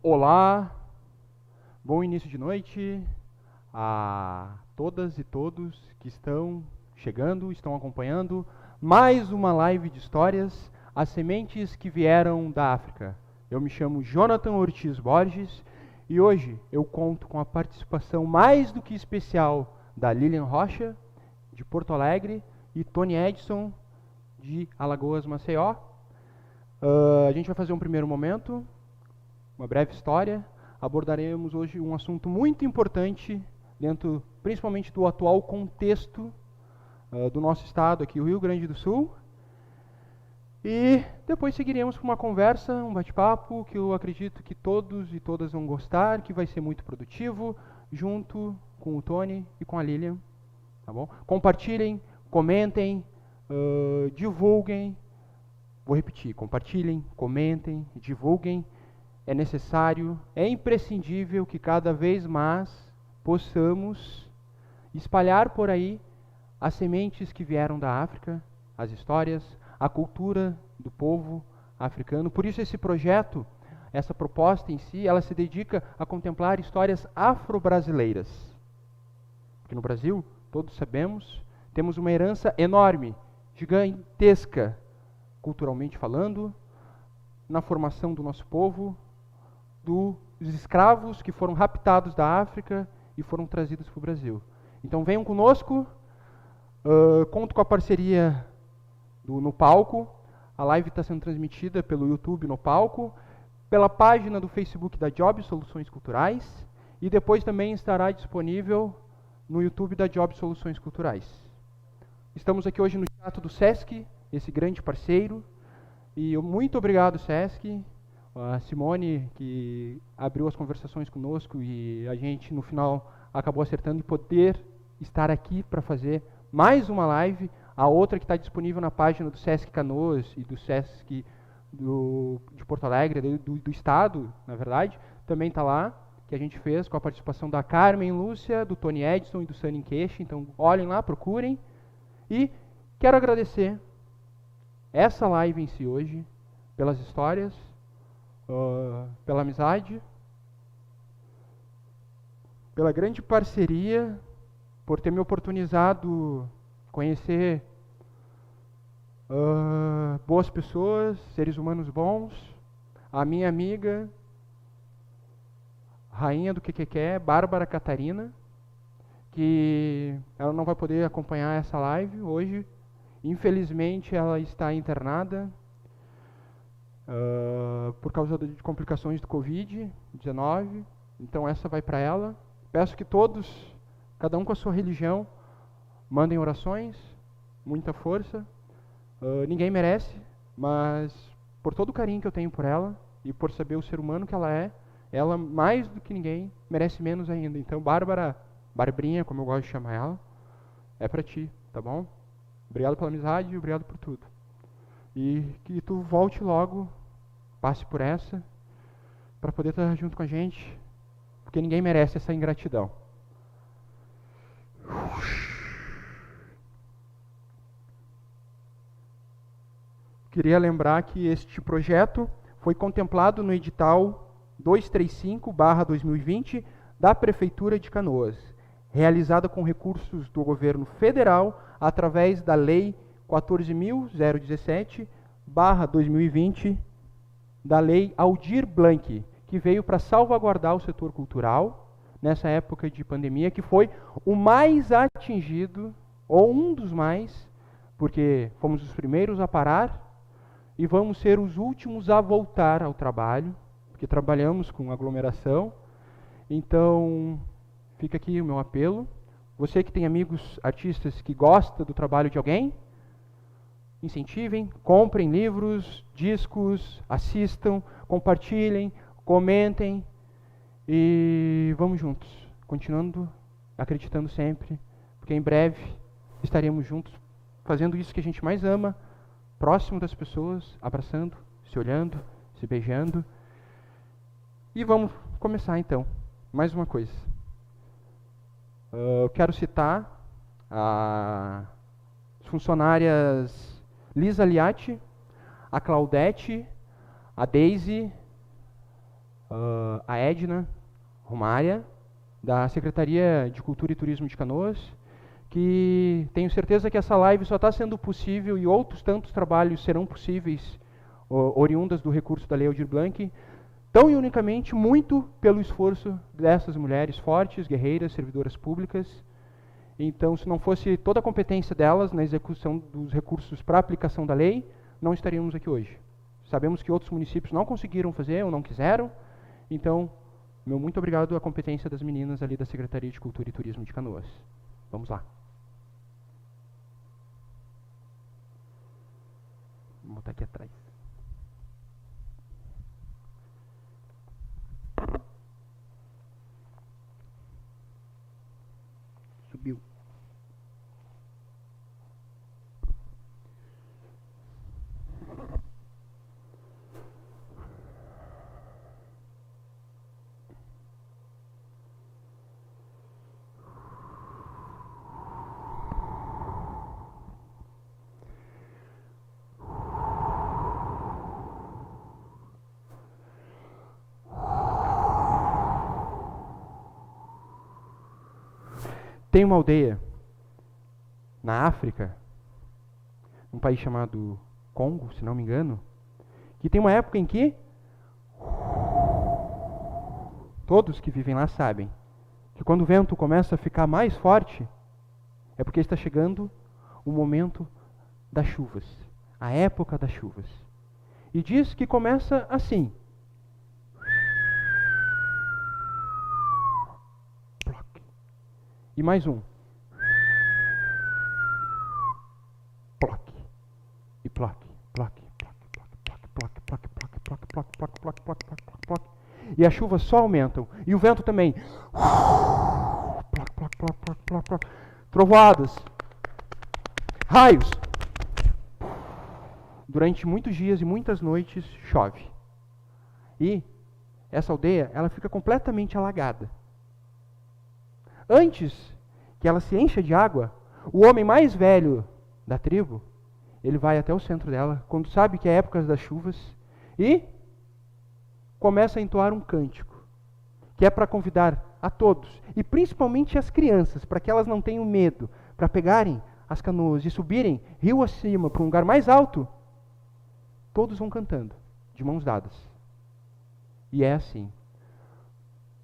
Olá, bom início de noite a todas e todos que estão chegando, estão acompanhando mais uma live de histórias, as sementes que vieram da África. Eu me chamo Jonathan Ortiz Borges e hoje eu conto com a participação mais do que especial da Lilian Rocha, de Porto Alegre, e Tony Edson, de Alagoas, Maceió. A gente vai fazer um primeiro momento, uma breve história. Abordaremos hoje um assunto muito importante dentro, principalmente, do atual contexto do nosso estado aqui, o Rio Grande do Sul. E depois seguiremos com uma conversa, um bate-papo, que eu acredito que todos e todas vão gostar, que vai ser muito produtivo, junto com o Tony e com a Lilian. Tá bom? Compartilhem, comentem, divulguem. Vou repetir, compartilhem, comentem, divulguem. É necessário, é imprescindível que cada vez mais possamos espalhar por aí as sementes que vieram da África, as histórias, a cultura do povo africano. Por isso esse projeto, essa proposta em si, ela se dedica a contemplar histórias afro-brasileiras. Porque no Brasil, todos sabemos, temos uma herança enorme, gigantesca, culturalmente falando, na formação do nosso povo, dos escravos que foram raptados da África e foram trazidos para o Brasil. Então venham conosco, conto com a parceria do No Palco. A live está sendo transmitida pelo YouTube No Palco, pela página do Facebook da Job Soluções Culturais, e depois também estará disponível no YouTube da Job Soluções Culturais. Estamos aqui hoje no Teatro do Sesc, esse grande parceiro, e muito obrigado, Sesc, a Simone, que abriu as conversações conosco e a gente, no final, acabou acertando de poder estar aqui para fazer mais uma live. A outra que está disponível na página do Sesc Canoas e do Sesc de Porto Alegre, do Estado, na verdade, também está lá, que a gente fez com a participação da Carmen Lúcia, do Tony Edson e do Sunny Queixe. Então, olhem lá, procurem. E quero agradecer essa live em si hoje, pelas histórias, pela amizade, pela grande parceria, por ter me oportunizado conhecer boas pessoas, seres humanos bons, a minha amiga, rainha do que, Bárbara Catarina, que ela não vai poder acompanhar essa live hoje. Infelizmente, ela está internada por causa de complicações do Covid-19. Então essa vai para ela. Peço que todos, cada um com a sua religião, mandem orações, muita força. Ninguém merece, mas por todo o carinho que eu tenho por ela e por saber o ser humano que ela é, ela, mais do que ninguém, merece menos ainda. Então, Barbrinha, como eu gosto de chamar ela, é para ti, tá bom? Obrigado pela amizade e obrigado por tudo. E que tu volte logo, passe por essa, para poder estar junto com a gente, porque ninguém merece essa ingratidão. Queria lembrar que este projeto foi contemplado no edital 235/2020 da Prefeitura de Canoas, realizada com recursos do governo federal através da Lei 14.017/2020, da Lei Aldir Blanc, que veio para salvaguardar o setor cultural nessa época de pandemia, que foi o mais atingido, ou um dos mais, porque fomos os primeiros a parar e vamos ser os últimos a voltar ao trabalho, porque trabalhamos com aglomeração. Então, fica aqui o meu apelo. Você que tem amigos artistas que gosta do trabalho de alguém, incentivem, comprem livros, discos, assistam, compartilhem, comentem e vamos juntos, continuando, acreditando sempre, porque em breve estaremos juntos, fazendo isso que a gente mais ama, próximo das pessoas, abraçando, se olhando, se beijando. E vamos começar então. Mais uma coisa. Eu quero citar as funcionárias Lisa Liatti, a Claudete, a Daisy, a Edna Romária, da Secretaria de Cultura e Turismo de Canoas, que tenho certeza que essa live só está sendo possível e outros tantos trabalhos serão possíveis, oriundas do recurso da Lei Aldir Blanc, tão e unicamente muito pelo esforço dessas mulheres fortes, guerreiras, servidoras públicas. Então, se não fosse toda a competência delas na execução dos recursos para a aplicação da lei, não estaríamos aqui hoje. Sabemos que outros municípios não conseguiram fazer ou não quiseram, então, meu muito obrigado à competência das meninas ali da Secretaria de Cultura e Turismo de Canoas. Vamos lá. Vou botar aqui atrás. Subiu. Tem uma aldeia na África, um país chamado Congo, se não me engano, que tem uma época em que todos que vivem lá sabem que quando o vento começa a ficar mais forte, é porque está chegando o momento das chuvas, a época das chuvas. E diz que começa assim. E mais um. Ploc. E ploc, ploc, ploc, ploc, ploc, ploc, ploc, ploc, ploc, ploc, ploc, ploc, ploc, ploc, ploc. E as chuvas só aumentam. E o vento também. Ploc, ploc, ploc, ploc, ploc, ploc. Trovoadas. Raios. Durante muitos dias e muitas noites chove. E essa aldeia, ela fica completamente alagada. Antes que ela se encha de água, o homem mais velho da tribo, ele vai até o centro dela, quando sabe que é época das chuvas, e começa a entoar um cântico, que é para convidar a todos, e principalmente as crianças, para que elas não tenham medo, para pegarem as canoas e subirem rio acima para um lugar mais alto. Todos vão cantando, de mãos dadas. E é assim.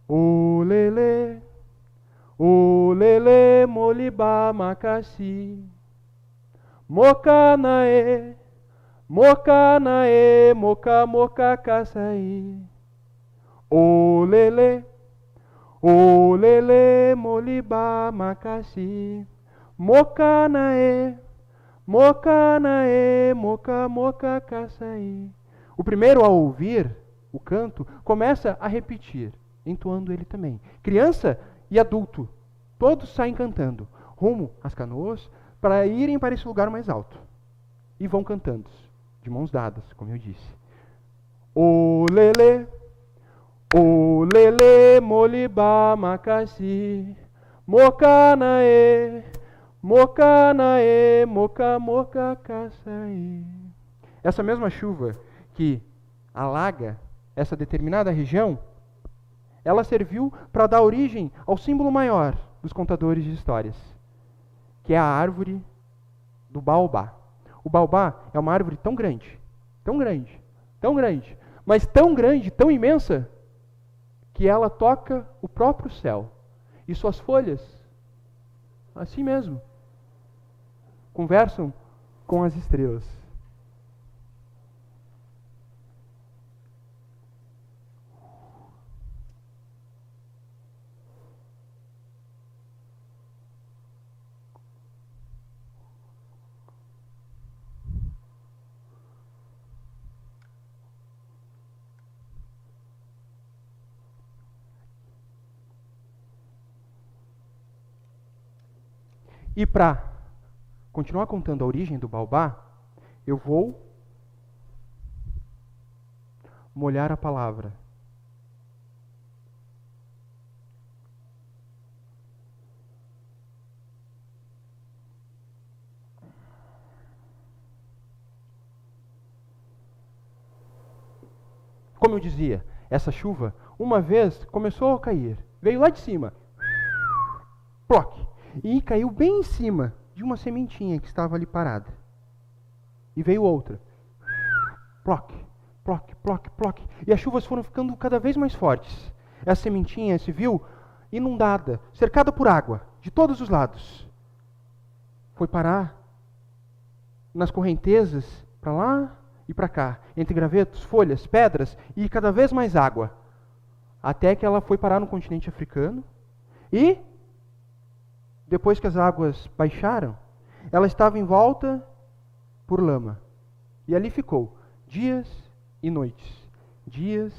O lele, moliba macassi, mocanae, mocanae, moca, moca, caçaí. O lele, moliba macassi, mocanae, mocanae, moca, moca, caçaí. O primeiro a ouvir o canto começa a repetir, entoando ele também. Criança e adulto, todos saem cantando, rumo às canoas, para irem para esse lugar mais alto. E vão cantando, de mãos dadas, como eu disse. O lele, moliba macassi, mocanae, mocanae, moca, moca, caçaí. Essa mesma chuva que alaga essa determinada região, ela serviu para dar origem ao símbolo maior dos contadores de histórias, que é a árvore do baobá. O baobá é uma árvore tão grande, tão grande, tão grande, mas tão grande, tão imensa, que ela toca o próprio céu. E suas folhas, assim mesmo, conversam com as estrelas. E para continuar contando a origem do baobá, eu vou molhar a palavra. Como eu dizia, essa chuva, uma vez começou a cair. Veio lá de cima. Ploc. E caiu bem em cima de uma sementinha que estava ali parada. E veio outra. Ploc, ploc, ploc, ploc. E as chuvas foram ficando cada vez mais fortes. Essa sementinha se viu inundada, cercada por água, de todos os lados. Foi parar nas correntezas, para lá e para cá, entre gravetos, folhas, pedras e cada vez mais água. Até que ela foi parar no continente africano e, depois que as águas baixaram, ela estava envolta por lama. E ali ficou dias e noites, dias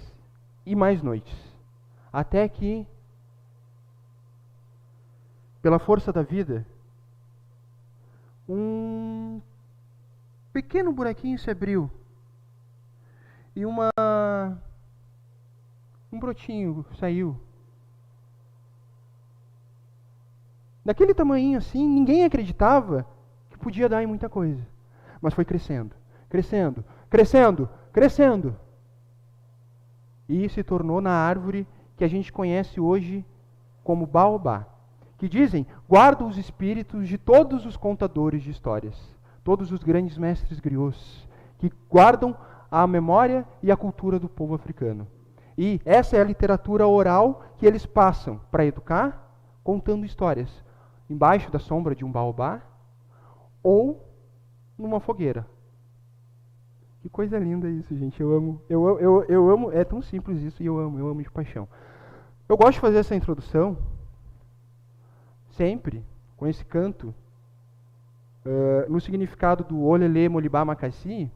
e mais noites, até que, pela força da vida, um pequeno buraquinho se abriu e um brotinho saiu. Daquele tamanhinho assim, ninguém acreditava que podia dar em muita coisa. Mas foi crescendo, crescendo, crescendo, crescendo. E se tornou na árvore que a gente conhece hoje como baobá, que dizem, guarda os espíritos de todos os contadores de histórias, todos os grandes mestres griots, que guardam a memória e a cultura do povo africano. E essa é a literatura oral que eles passam para educar, contando histórias, embaixo da sombra de um baobá ou numa fogueira. Que coisa linda isso, gente. Eu amo, é tão simples isso e eu amo de paixão. Eu gosto de fazer essa introdução sempre com esse canto no significado do Olele Molibá Macassi,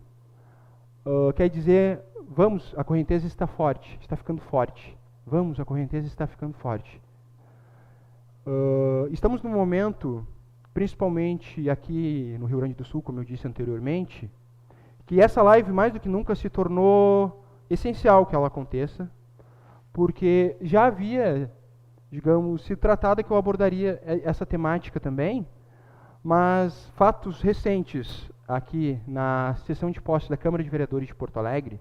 quer dizer, vamos, a correnteza está forte, está ficando forte. Vamos, a correnteza está ficando forte. Estamos num momento, principalmente aqui no Rio Grande do Sul, como eu disse anteriormente, que essa live mais do que nunca se tornou essencial que ela aconteça, porque já havia, digamos, se tratado que eu abordaria essa temática também, mas fatos recentes aqui na sessão de posse da Câmara de Vereadores de Porto Alegre,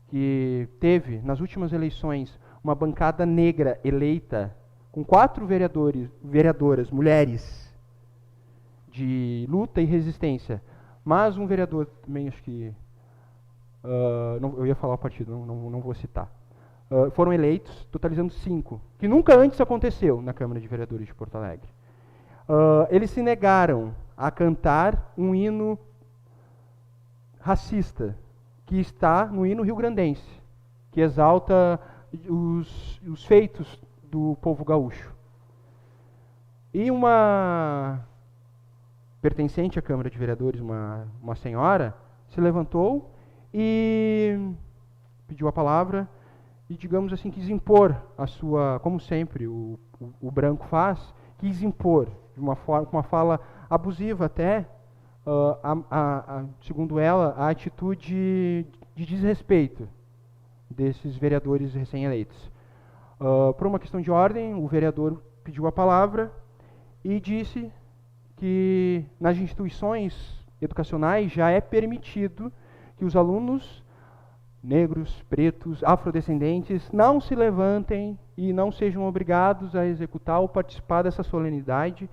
que teve nas últimas eleições uma bancada negra eleita com 4 vereadoras, mulheres, de luta e resistência, mas um vereador também, acho que, eu ia falar o partido, não vou citar, foram eleitos, totalizando 5, que nunca antes aconteceu na Câmara de Vereadores de Porto Alegre. Eles se negaram a cantar um hino racista, que está no hino rio-grandense, que exalta os feitos do povo gaúcho. E uma pertencente à Câmara de Vereadores, uma senhora, se levantou e pediu a palavra e, digamos assim, quis impor a sua, como sempre o branco faz, quis impor de uma fala abusiva até, segundo ela, a atitude de desrespeito desses vereadores recém-eleitos. Por uma questão de ordem, o vereador pediu a palavra e disse que nas instituições educacionais já é permitido que os alunos negros, pretos, afrodescendentes não se levantem e não sejam obrigados a executar ou participar dessa solenidade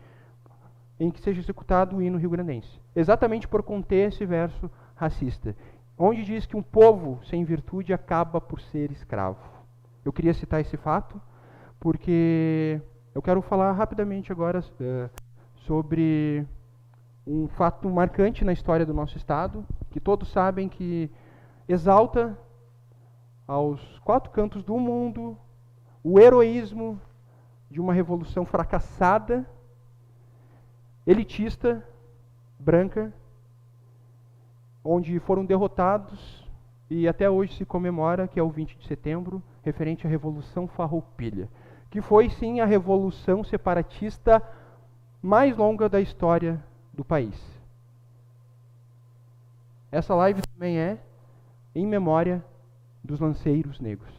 em que seja executado o hino rio-grandense. Exatamente por conter esse verso racista, onde diz que um povo sem virtude acaba por ser escravo. Eu queria citar esse fato, porque eu quero falar rapidamente agora sobre um fato marcante na história do nosso Estado, que todos sabem que exalta aos 4 cantos do mundo o heroísmo de uma revolução fracassada, elitista, branca, onde foram derrotados e até hoje se comemora, que é o 20 de setembro, referente à Revolução Farroupilha, que foi sim a revolução separatista mais longa da história do país. Essa live também é em memória dos lanceiros negros.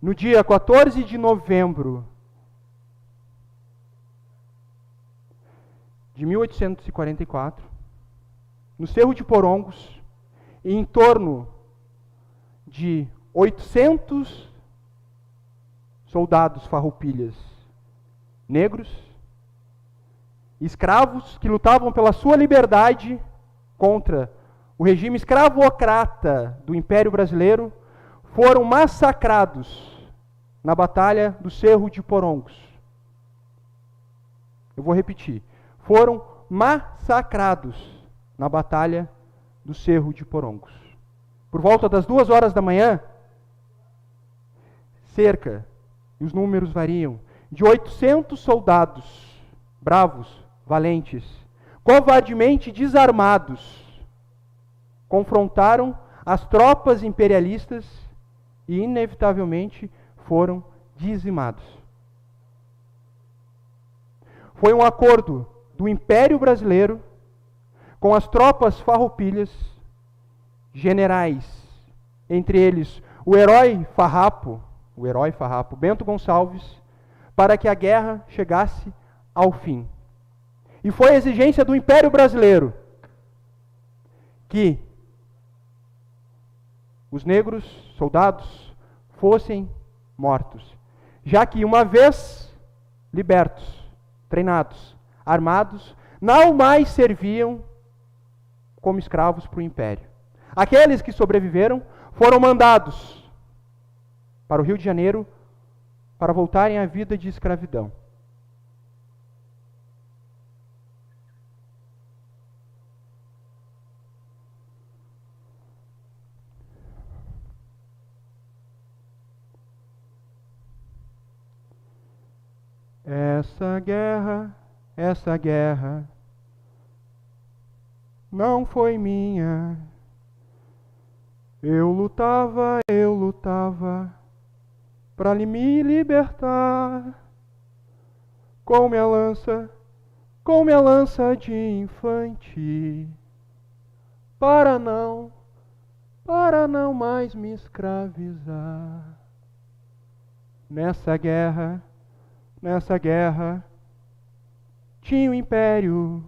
no dia 14 de novembro de 1844, no Cerro de Porongos, em torno de 800 soldados farroupilhas negros, escravos que lutavam pela sua liberdade contra o regime escravocrata do Império Brasileiro, foram massacrados na Batalha do Cerro de Porongos. Eu vou repetir. Foram massacrados na Batalha do Cerro de Porongos. Por volta das 2 horas da manhã, cerca, e os números variam, de 800 soldados bravos, valentes, covardemente desarmados, confrontaram as tropas imperialistas e, inevitavelmente, foram dizimados. Foi um acordo do Império Brasileiro com as tropas farroupilhas, generais, entre eles o herói farrapo Bento Gonçalves, para que a guerra chegasse ao fim. E foi a exigência do Império Brasileiro que os negros soldados fossem mortos, já que uma vez libertos, treinados, armados, não mais serviam como escravos para o Império. Aqueles que sobreviveram foram mandados para o Rio de Janeiro para voltarem à vida de escravidão. Essa guerra não foi minha. Eu lutava para me libertar com minha lança de infante, para não mais me escravizar. Nessa guerra, tinha o Império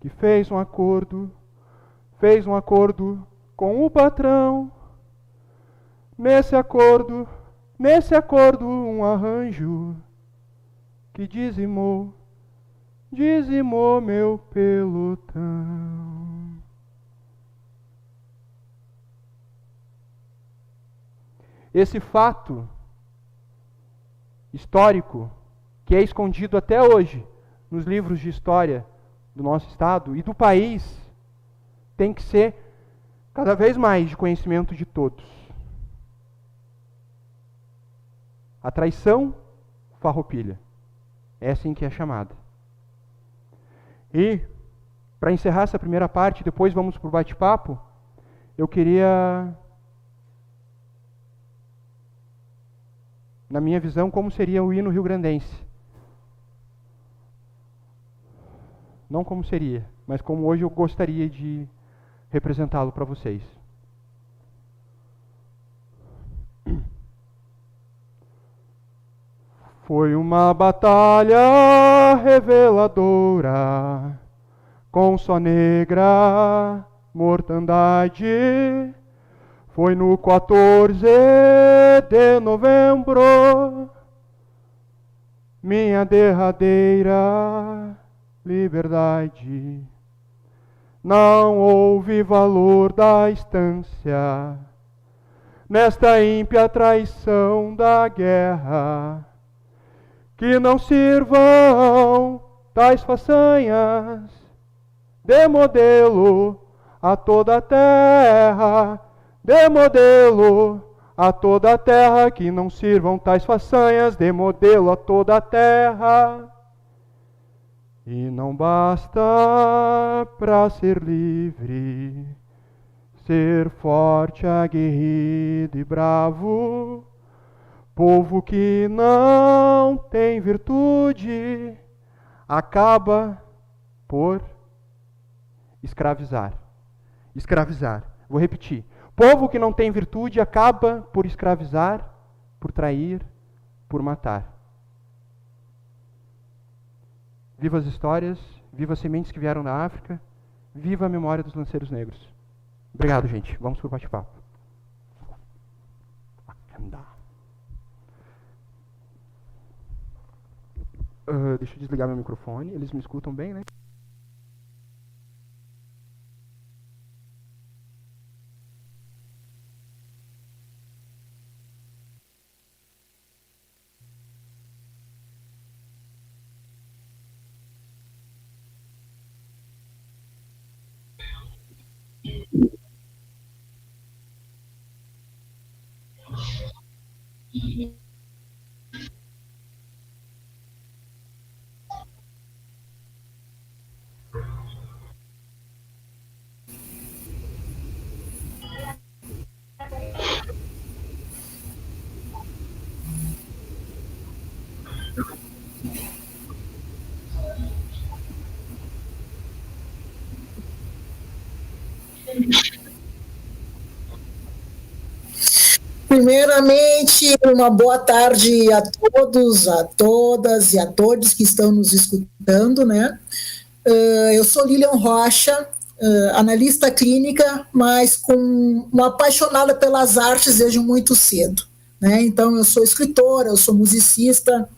que fez um acordo com o patrão. Nesse acordo, um arranjo que dizimou meu pelotão. Esse fato histórico, que é escondido até hoje nos livros de história do nosso estado e do país, tem que ser cada vez mais de conhecimento de todos. A traição farroupilha, é assim que é chamada. E, para encerrar essa primeira parte, depois vamos para o bate-papo, eu queria, na minha visão, como seria o hino rio-grandense. Não como seria, mas como hoje eu gostaria de representá-lo para vocês. Foi uma batalha reveladora, com sua negra mortandade. Foi no 14 de novembro, minha derradeira liberdade. Não houve valor da estância nesta ímpia traição da guerra. Que não sirvam tais façanhas de modelo a toda a terra, de modelo a toda a terra, que não sirvam tais façanhas de modelo a toda a terra. E não basta para ser livre, ser forte, aguerrido e bravo. Povo que não tem virtude acaba por escravizar. Escravizar. Vou repetir. Povo que não tem virtude acaba por escravizar por trair, por matar. Viva as histórias, viva as sementes que vieram da África, viva a memória dos lanceiros negros. Obrigado, gente. Vamos para o bate-papo. Deixa eu desligar meu microfone. Eles me escutam bem, né? Primeiramente, uma boa tarde a todos, a todas e a todos que estão nos escutando, né? Eu sou Lilian Rocha, analista clínica, mas com uma apaixonada pelas artes desde muito cedo, né? Então, eu sou escritora, eu sou musicista,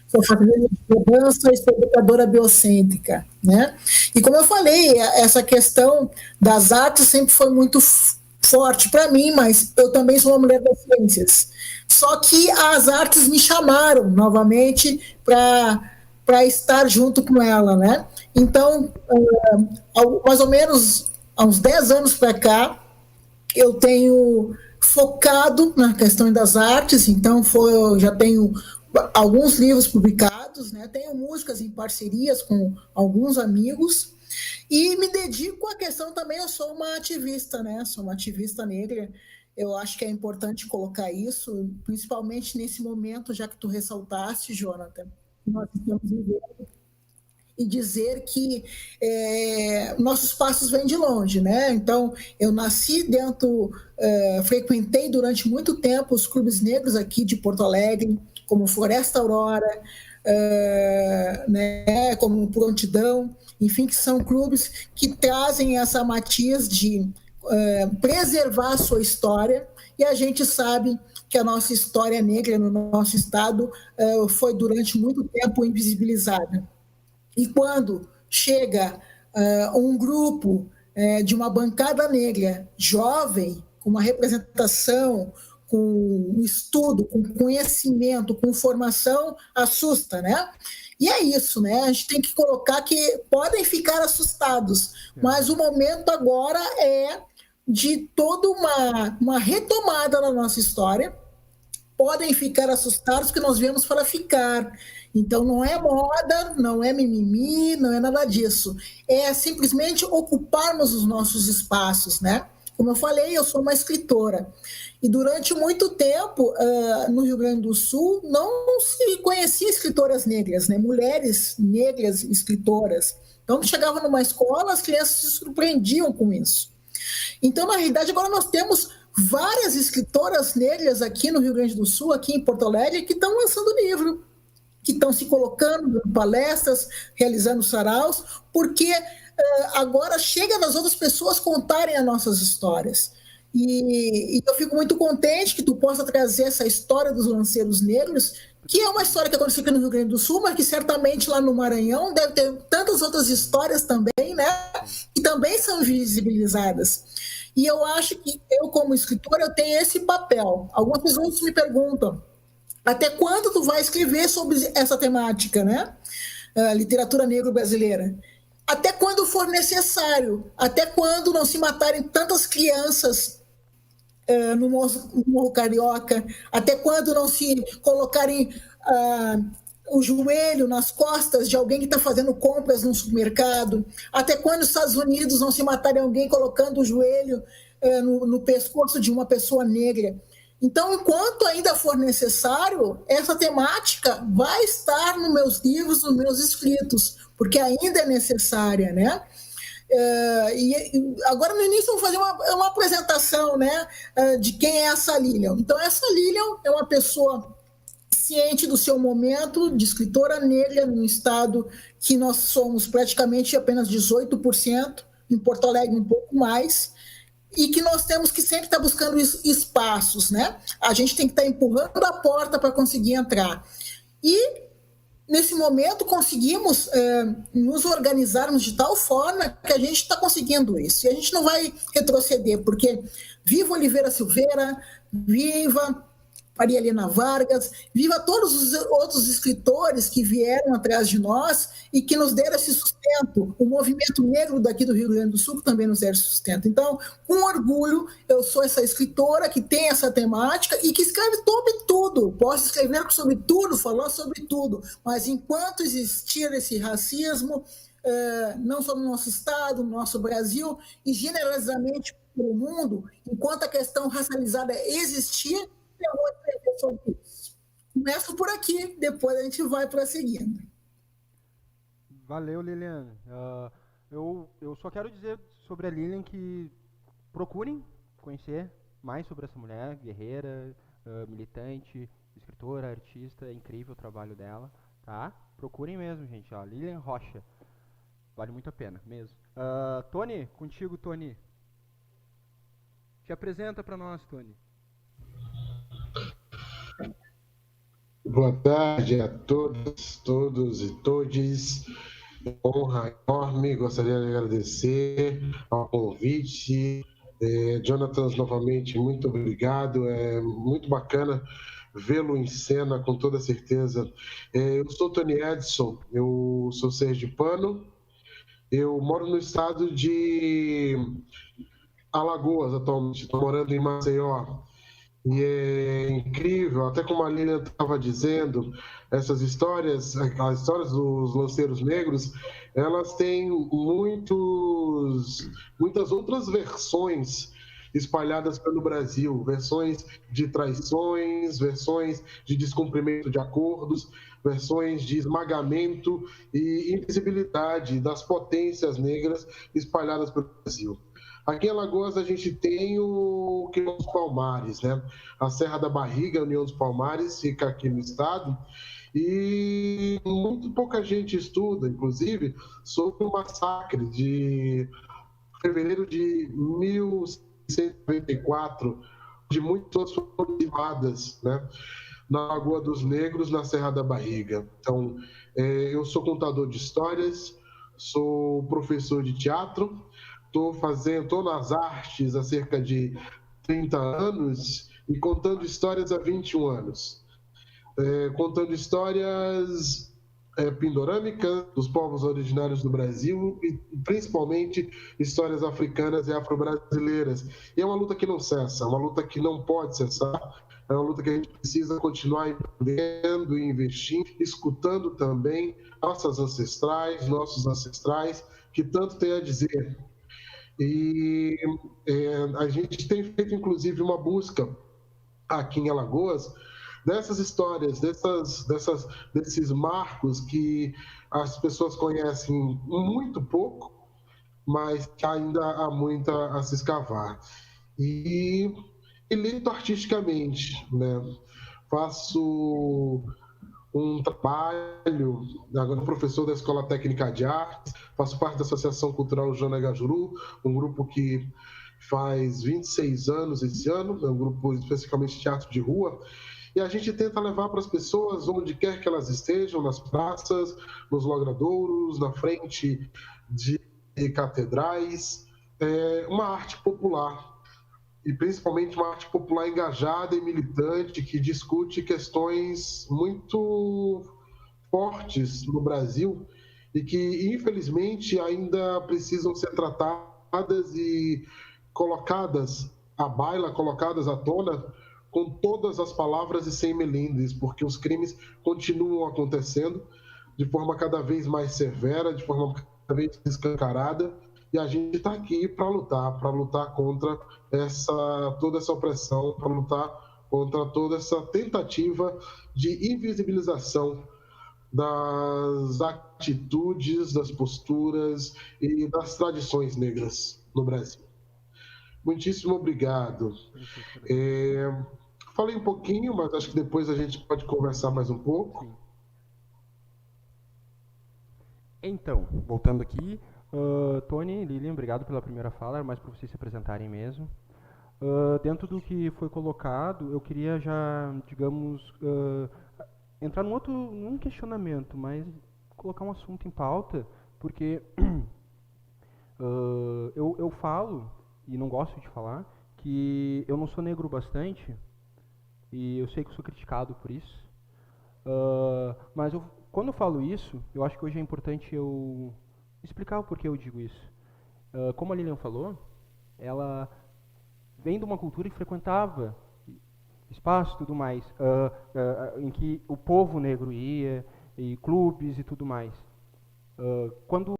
sou fazendeira de dança e sou educadora biocêntrica, né? E como eu falei, essa questão das artes sempre foi muito forte para mim, mas eu também sou uma mulher das ciências. Só que as artes me chamaram novamente para estar junto com ela, né? Então, mais ou menos há uns 10 anos para cá, eu tenho focado na questão das artes, então já tenho alguns livros publicados, né? Tenho músicas em parcerias com alguns amigos, e me dedico à questão também, eu sou uma ativista, né? Sou uma ativista negra. Eu acho que é importante colocar isso, principalmente nesse momento, já que tu ressaltaste, Jonathan, nós estamos vivendo, e dizer que nossos passos vêm de longe, né? Então, eu nasci frequentei durante muito tempo os clubes negros aqui de Porto Alegre, como Floresta Aurora, né, como Prontidão, enfim, que são clubes que trazem essa matiz de preservar a sua história, e a gente sabe que a nossa história negra no nosso estado foi durante muito tempo invisibilizada. E quando chega um grupo de uma bancada negra jovem, com uma representação, com estudo, com conhecimento, com formação, assusta, né? E é isso, né? A gente tem que colocar que podem ficar assustados, mas o momento agora é de toda uma retomada na nossa história. Podem ficar assustados que nós viemos para ficar. Então, não é moda, não é mimimi, não é nada disso. É simplesmente ocuparmos os nossos espaços, né? Como eu falei, eu sou uma escritora. E durante muito tempo, no Rio Grande do Sul, não se conhecia escritoras negras, né? Mulheres negras escritoras. Então, chegava numa escola, as crianças se surpreendiam com isso. Então, na realidade, agora nós temos várias escritoras negras aqui no Rio Grande do Sul, aqui em Porto Alegre, que estão lançando livro, que estão se colocando em palestras, realizando saraus, porque agora chega das outras pessoas contarem as nossas histórias. E eu fico muito contente que tu possa trazer essa história dos lanceiros negros, que é uma história que aconteceu aqui no Rio Grande do Sul, mas que certamente lá no Maranhão deve ter tantas outras histórias também, né? Que também são visibilizadas. E eu acho que eu, como escritora, eu tenho esse papel. Algumas pessoas me perguntam, até quando tu vai escrever sobre essa temática, né? Literatura negro-brasileira. Até quando for necessário, até quando não se matarem tantas crianças no Morro Carioca, até quando não se colocarem o joelho nas costas de alguém que está fazendo compras no supermercado, até quando os Estados Unidos não se matarem alguém colocando o joelho no pescoço de uma pessoa negra. Então, enquanto ainda for necessário, essa temática vai estar nos meus livros, nos meus escritos, porque ainda é necessária, né? E agora, no início, eu vou fazer uma apresentação, né, de quem é essa Lilian. Então, essa Lilian é uma pessoa ciente do seu momento, de escritora negra num estado que nós somos praticamente apenas 18%, em Porto Alegre um pouco mais, e que nós temos que sempre estar buscando espaços, né? A gente tem que estar empurrando a porta para conseguir entrar. E, nesse momento, conseguimos nos organizarmos de tal forma que a gente está conseguindo isso. E a gente não vai retroceder, porque viva Oliveira Silveira, viva Maria Helena Vargas, viva todos os outros escritores que vieram atrás de nós e que nos deram esse sustento. O movimento negro daqui do Rio Grande do Sul também nos deram esse sustento. Então, com orgulho, eu sou essa escritora que tem essa temática e que escreve sobre tudo. Posso escrever sobre tudo, falar sobre tudo, mas enquanto existir esse racismo, não só no nosso estado, no nosso Brasil, e generalizamente pelo mundo, enquanto a questão racializada existir, eu vou escrever sobre isso. Começo por aqui, depois a gente vai prosseguindo. Valeu, Lilian. Eu só quero dizer sobre a Lilian que procurem conhecer mais sobre essa mulher, guerreira, militante, escritora, artista. É incrível o trabalho dela, tá? Procurem mesmo, gente. Ó, Lilian Rocha. Vale muito a pena, mesmo. Tony, contigo, Tony. Te apresenta para nós, Tony. Boa tarde a todos e todes. Honra enorme, gostaria de agradecer ao convite. Jonathan, novamente, muito obrigado. É muito bacana vê-lo em cena, com toda certeza. Eu sou Tony Edson, eu sou sergipano. Eu moro no estado de Alagoas atualmente, estou morando em Maceió. E é incrível, até como a Lilian estava dizendo, essas histórias, as histórias dos lanceiros negros, elas têm muitas outras versões espalhadas pelo Brasil, versões de traições, versões de descumprimento de acordos, versões de esmagamento e invisibilidade das potências negras espalhadas pelo Brasil. Aqui em Alagoas a gente tem o Quilombo dos Palmares, né? A Serra da Barriga, a União dos Palmares, fica aqui no estado, e muito pouca gente estuda, inclusive, sobre o massacre de fevereiro de 1694, de muitas pessoas foram dizimadas, né? Na Lagoa dos Negros, na Serra da Barriga. Então, eu sou contador de histórias, sou professor de teatro, estou nas artes há cerca de 30 anos e contando histórias há 21 anos. Contando histórias pindorâmicas dos povos originários do Brasil e principalmente histórias africanas e afro-brasileiras. E é uma luta que não cessa, uma luta que não pode cessar, é uma luta que a gente precisa continuar empreendendo e investindo, escutando também nossos ancestrais, que tanto têm a dizer. E a gente tem feito, inclusive, uma busca aqui em Alagoas dessas histórias, desses marcos que as pessoas conhecem muito pouco, mas que ainda há muito a se escavar. E lido artisticamente, né? Faço um trabalho, agora professor da Escola Técnica de Artes, faço parte da Associação Cultural Joana Gajuru, um grupo que faz 26 anos esse ano, é um grupo especificamente de teatro de rua, e a gente tenta levar para as pessoas, onde quer que elas estejam, nas praças, nos logradouros, na frente de catedrais, uma arte popular, e principalmente uma arte popular engajada e militante que discute questões muito fortes no Brasil e que, infelizmente, ainda precisam ser tratadas e colocadas à baila, colocadas à tona com todas as palavras e sem melindres, porque os crimes continuam acontecendo de forma cada vez mais severa, de forma cada vez escancarada, e a gente está aqui para lutar contra toda essa opressão, para lutar contra toda essa tentativa de invisibilização atitudes, das posturas e das tradições negras no Brasil. Muitíssimo obrigado. Falei um pouquinho, mas acho que depois a gente pode conversar mais um pouco. Sim. Então, voltando aqui, Tony, Lilian, obrigado pela primeira fala, era mais para vocês se apresentarem mesmo. Dentro do que foi colocado, eu queria já, digamos, entrar num questionamento, mas colocar um assunto em pauta, porque eu falo, e não gosto de falar, que eu não sou negro bastante, e eu sei que eu sou criticado por isso, mas quando eu falo isso, eu acho que hoje é importante eu explicar o porquê eu digo isso. Como a Lilian falou, ela vem de uma cultura que frequentava espaços e tudo mais, em que o povo negro ia, e clubes e tudo mais. Quando,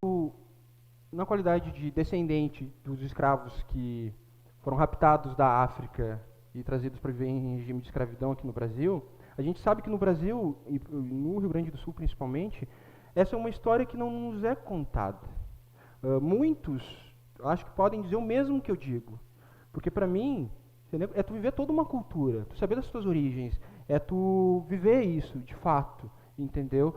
na qualidade de descendente dos escravos que foram raptados da África e trazidos para viver em regime de escravidão aqui no Brasil, a gente sabe que no Brasil, e no Rio Grande do Sul principalmente, essa é uma história que não nos é contada. Muitos, acho que podem dizer o mesmo que eu digo. Porque para mim, é tu viver toda uma cultura, tu saber das tuas origens, é tu viver isso, de fato, entendeu?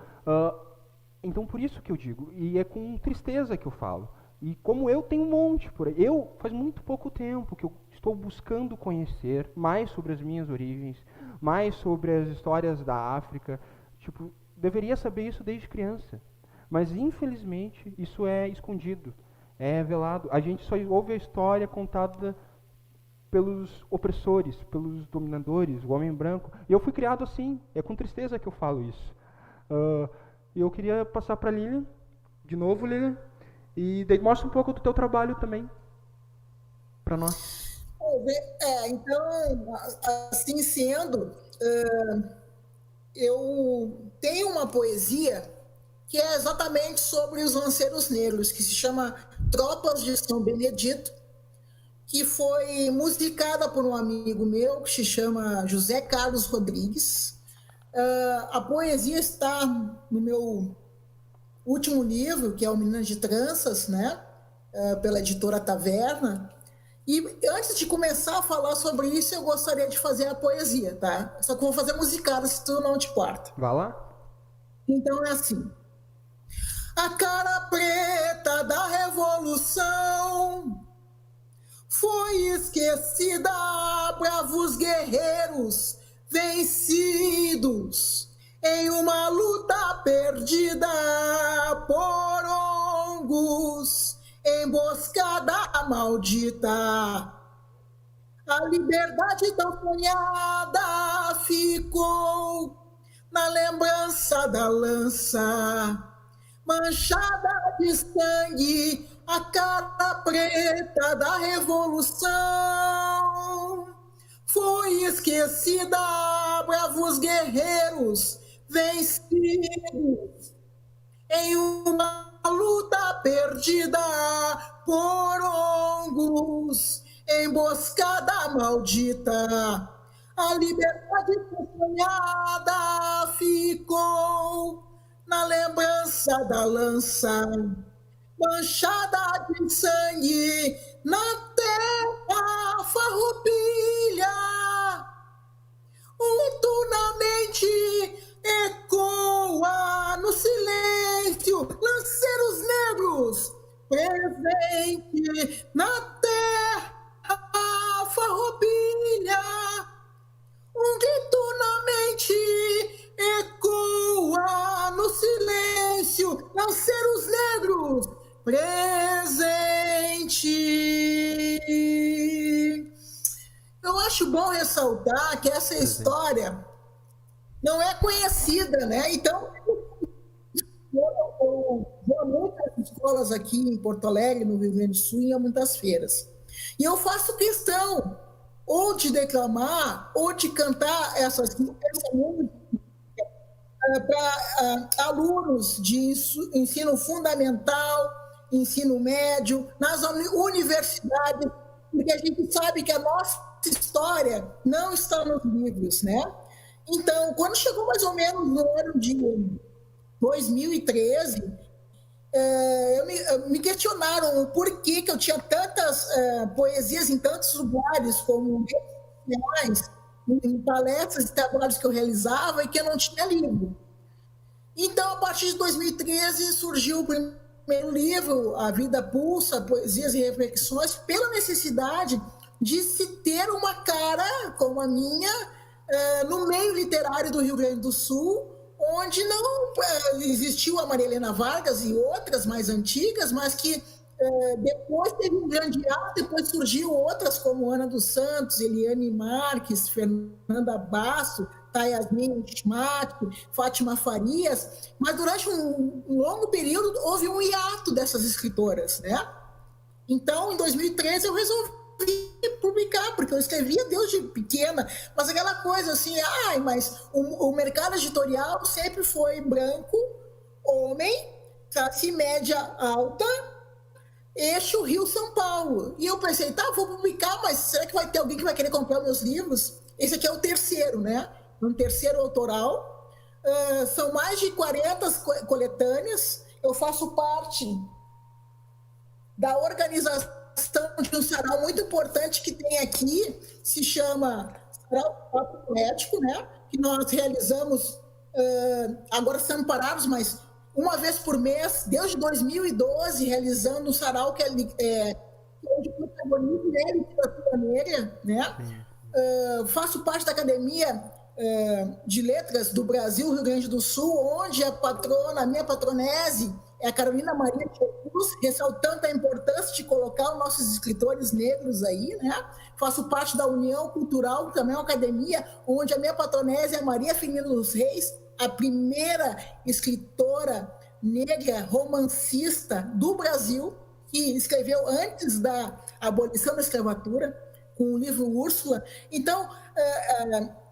Então por isso que eu digo, e é com tristeza que eu falo. E como eu tenho um monte por aí, faz muito pouco tempo que eu estou buscando conhecer mais sobre as minhas origens, mais sobre as histórias da África. Tipo, deveria saber isso desde criança. Mas, infelizmente, isso é escondido, é velado. A gente só ouve a história contada pelos opressores, pelos dominadores, o homem branco. E eu fui criado assim, é com tristeza que eu falo isso. E eu queria passar para a Lilian, de novo, Lilian, e daí mostra um pouco do teu trabalho também, para nós. Então, assim sendo, eu tenho uma poesia que é exatamente sobre os lanceiros negros, que se chama Tropas de São Benedito, que foi musicada por um amigo meu, que se chama José Carlos Rodrigues. A poesia está no meu último livro, que é o Meninas de Tranças, né? Pela editora Taverna. E antes de começar a falar sobre isso, eu gostaria de fazer a poesia, tá? Só que eu vou fazer musicada, se tu não te importa. Vai lá. Então é assim. A cara preta da revolução foi esquecida, bravos guerreiros vencidos em uma luta perdida por hongos, emboscada maldita. A liberdade tão sonhada ficou na lembrança da lança, manchada de sangue, a cara preta da revolução foi esquecida, bravos guerreiros vencidos em uma luta perdida por hongos, emboscada maldita. A liberdade sonhada ficou na lembrança da lança, manchada de sangue, na terra farroupilha. Turnamente ecoa no silêncio, lanceiros negros, presente na terra farroupilha. Grito na mente ecoa no silêncio, lanceiros negros, presente. Eu acho bom ressaltar que essa história não é conhecida, né? Então, eu vou a muitas escolas aqui em Porto Alegre, no Rio Grande do Sul, e a muitas feiras. E eu faço questão ou de declamar, ou de cantar essa música para alunos de ensino fundamental, ensino médio, nas universidades, porque a gente sabe que a nossa história não está nos livros, né? Então, quando chegou mais ou menos no ano de 2013, me questionaram o porquê que eu tinha tantas poesias em tantos lugares, como em palestras e trabalhos que eu realizava, e que eu não tinha livro. Então, a partir de 2013, surgiu o primeiro livro, A Vida Pulsa, Poesias e Reflexões, pela necessidade de se ter uma cara como a minha no meio literário do Rio Grande do Sul, onde não existiu a Maria Helena Vargas e outras mais antigas, mas que depois teve um grande ato, depois surgiu outras como Ana dos Santos, Eliane Marques, Fernanda Basso, Tayasmin Schmatt, Fátima Farias, mas durante um longo período houve um hiato dessas escritoras, né? Então, em 2013, eu resolvi publicar, porque eu escrevia desde pequena, mas aquela coisa assim, mas o mercado editorial sempre foi branco, homem, classe média alta, eixo Rio-São Paulo. E eu pensei, vou publicar, mas será que vai ter alguém que vai querer comprar meus livros? Esse aqui é o terceiro, né? Um terceiro autoral. São mais de 40 coletâneas. Eu faço parte da organização de um sarau muito importante que tem aqui, se chama Sarau Papo Poético, né? Que nós realizamos, agora estamos parados, mas uma vez por mês, desde 2012, realizando um sarau que é de protagonismo e literatura negra, né? Faço parte da Academia de Letras do Brasil, Rio Grande do Sul, onde a minha patronese é a Carolina Maria de Jesus, ressaltando a importância de colocar os nossos escritores negros aí, né? Faço parte da União Cultural, também é uma academia, onde a minha patronese é a Maria Firmina dos Reis, a primeira escritora negra romancista do Brasil, que escreveu antes da abolição da escravatura, com o livro Úrsula. Então,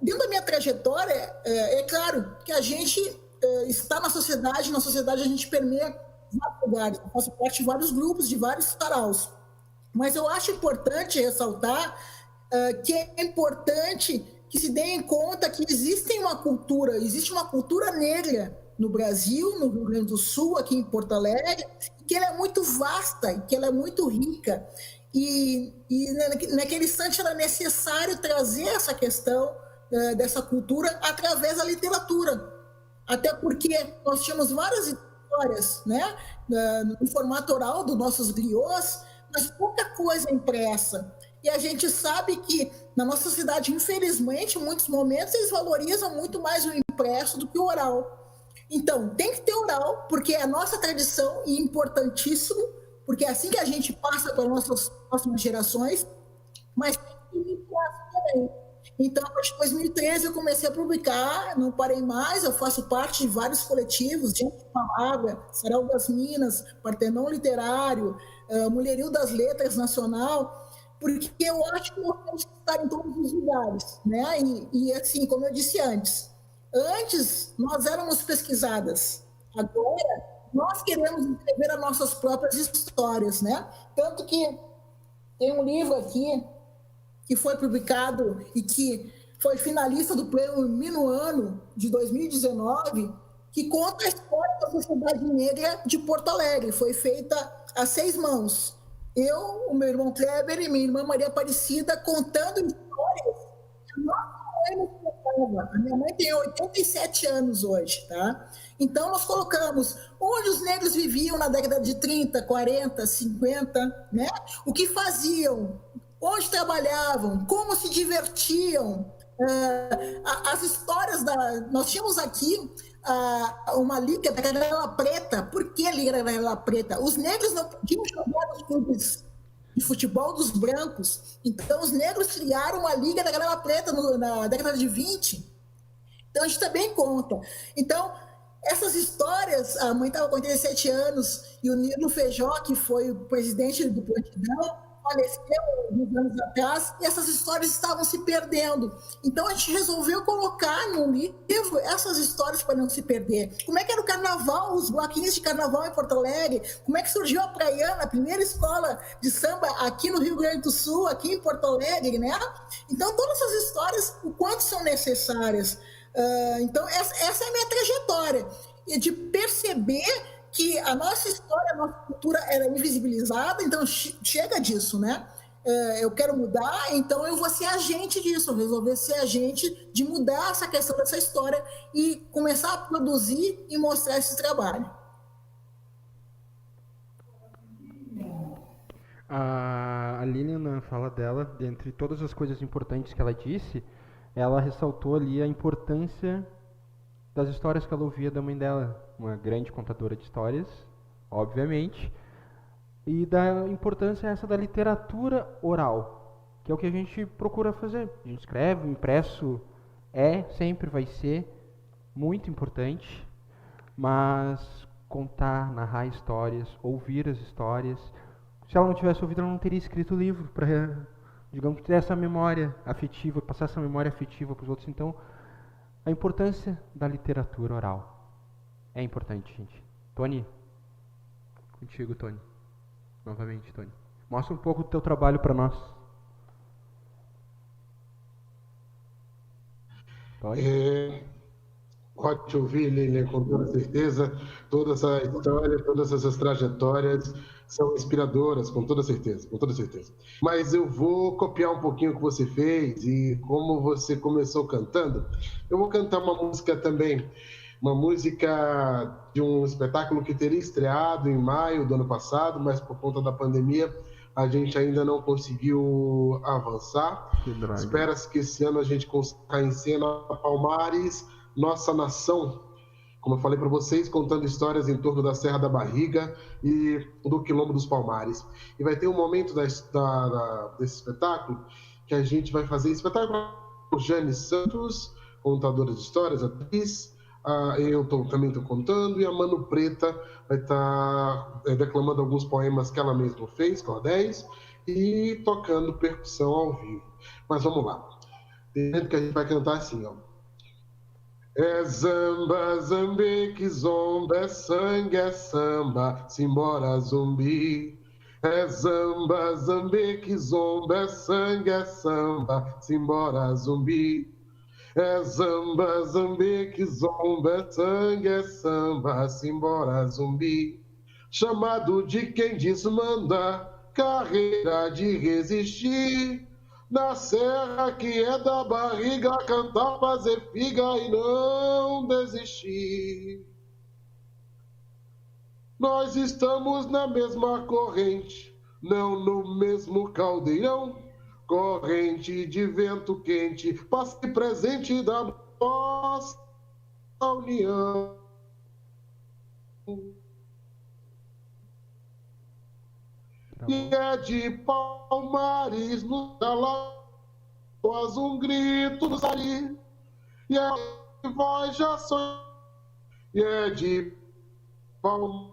dentro da minha trajetória, é claro que a gente está na sociedade a gente permeia vários lugares, eu faço parte de vários grupos, de vários saraus. Mas eu acho importante ressaltar que é importante que se deem conta que existe uma cultura negra no Brasil, no Rio Grande do Sul, aqui em Porto Alegre, que ela é muito vasta, que ela é muito rica. E naquele instante era necessário trazer essa questão dessa cultura através da literatura. Até porque nós tínhamos várias histórias, né, no formato oral dos nossos griots, mas pouca coisa impressa. E a gente sabe que na nossa sociedade, infelizmente, em muitos momentos, eles valorizam muito mais o impresso do que o oral. Então, tem que ter oral, porque é a nossa tradição e importantíssimo, porque é assim que a gente passa para as nossas próximas gerações, mas tem que ter impresso também. Então, a partir de 2013, eu comecei a publicar, não parei mais, eu faço parte de vários coletivos, Gente de Palavra, Sarau das Minas, Partenon Literário, Mulherio das Letras Nacional, porque eu acho que nós temos que estar em todos os lugares, né? E assim, como eu disse antes nós éramos pesquisadas, agora nós queremos escrever as nossas próprias histórias, né? Tanto que tem um livro aqui que foi publicado e que foi finalista do Prêmio Minuano de 2019, que conta a história da sociedade negra de Porto Alegre. Foi feita a 6 mãos. Eu, o meu irmão Kleber e minha irmã Maria Aparecida contando histórias que nossa mãe nos contava. A minha mãe tem 87 anos hoje, tá? Então, nós colocamos onde os negros viviam na década de 30, 40, 50, né? O que faziam, onde trabalhavam, como se divertiam, as histórias nós tínhamos aqui uma liga da Canela Preta. Por que a Liga da Canela Preta? Os negros não podiam jogar nos clubes de futebol dos brancos, então os negros criaram uma Liga da Canela Preta na década de 20. Então a gente também conta. Então, essas histórias, a mãe estava com 87 anos e o Nilo Feijó, que foi o presidente do Plantidão, faleceu uns anos atrás, e essas histórias estavam se perdendo. Então a gente resolveu colocar no livro essas histórias para não se perder. Como é que era o carnaval, os bloquinhos de carnaval em Porto Alegre? Como é que surgiu a Praiana, a primeira escola de samba aqui no Rio Grande do Sul, aqui em Porto Alegre, né? Então todas essas histórias, o quanto são necessárias. Então essa é a minha trajetória. de perceber que a nossa história, a nossa cultura era invisibilizada, então chega disso, né? Eu quero mudar, então eu vou ser agente disso, resolver ser agente de mudar essa questão dessa história e começar a produzir e mostrar esse trabalho. A Lilian, na fala dela, dentre todas as coisas importantes que ela disse, ela ressaltou ali a importância das histórias que ela ouvia da mãe dela, uma grande contadora de histórias, obviamente, e da importância essa da literatura oral, que é o que a gente procura fazer. A gente escreve, o impresso sempre vai ser muito importante, mas contar, narrar histórias, ouvir as histórias. Se ela não tivesse ouvido, ela não teria escrito o livro para, digamos, ter essa memória afetiva, passar essa memória afetiva para os outros. Então, a importância da literatura oral é importante, gente. Tony, contigo, Tony. Novamente, Tony. Mostra um pouco do teu trabalho para nós. Pode te ouvir, Lilian, com toda certeza. Toda essa história, todas essas trajetórias são inspiradoras, com toda certeza, com toda certeza. Mas eu vou copiar um pouquinho o que você fez e como você começou cantando. Eu vou cantar uma música também, uma música de um espetáculo que teria estreado em maio do ano passado, mas por conta da pandemia a gente ainda não conseguiu avançar. Espera-se que esse ano a gente consiga em cena Palmares, Nossa Nação, como eu falei para vocês, contando histórias em torno da Serra da Barriga e do Quilombo dos Palmares. E vai ter um momento desse espetáculo que a gente vai fazer espetáculo com Jane Santos, contadora de histórias, atriz. Eu também estou contando, e a Mano Preta vai estar declamando alguns poemas que ela mesma fez, cordéis, e tocando percussão ao vivo. Mas vamos lá. Tem gente que a gente vai cantar assim, ó. É zamba, zambique, zomba, é samba, simbora zumbi. É zamba, zambique, zomba, é samba, simbora zumbi. É zamba, zambique, zomba, é samba, simbora zumbi. Chamado de quem desmanda, carreira de resistir. Na serra que é da barriga, cantar, fazer figa e não desistir. Nós estamos na mesma corrente, não no mesmo caldeirão. Corrente de vento quente, passe presente da nossa união. E é de Palmares nos Alagoas um grito do sair, e a voz já sonha. E é de Palmares